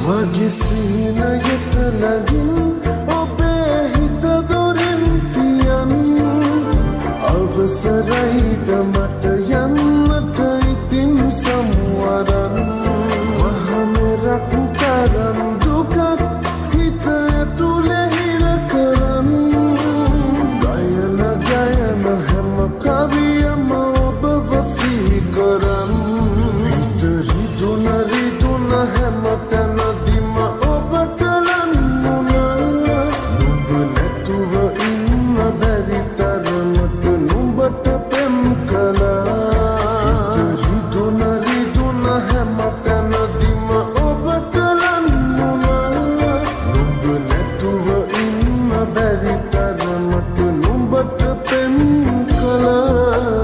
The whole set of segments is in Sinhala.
මගේ සීනයට නැගින් ඔබේ හිත දොරෙන් තියන් අවසරයිද මට යන්නට ඉතින් සමුවරන් මහමෙරක් තරම් දුකක් හිත ඇතුලේ හිර කරන් ගයන ගයන හැම කවියම ඔබ වසී කරන් හිත රිදුන හැම තැනදීම ඔබට ලන්නුනා නුඹ නැතුව ඉන්න බැරි තරමට නුඹට පෙම් කළා හිත රිදුන හැම තැනදීම ඔබට ලන්නුනා නුඹ නැතුව ඉන්න බැරි තරමට නුඹට පෙම් කළා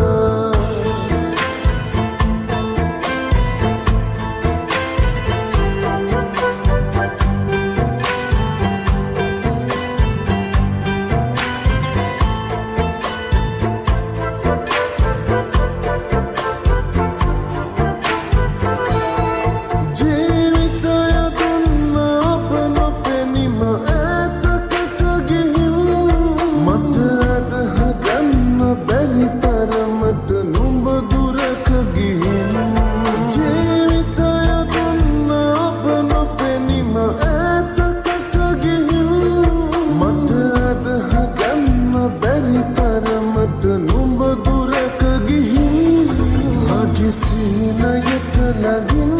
සීනයට නැගින්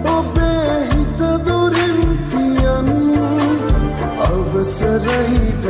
ඔබේ හිත දොරෙන් තියන් අවසරයිද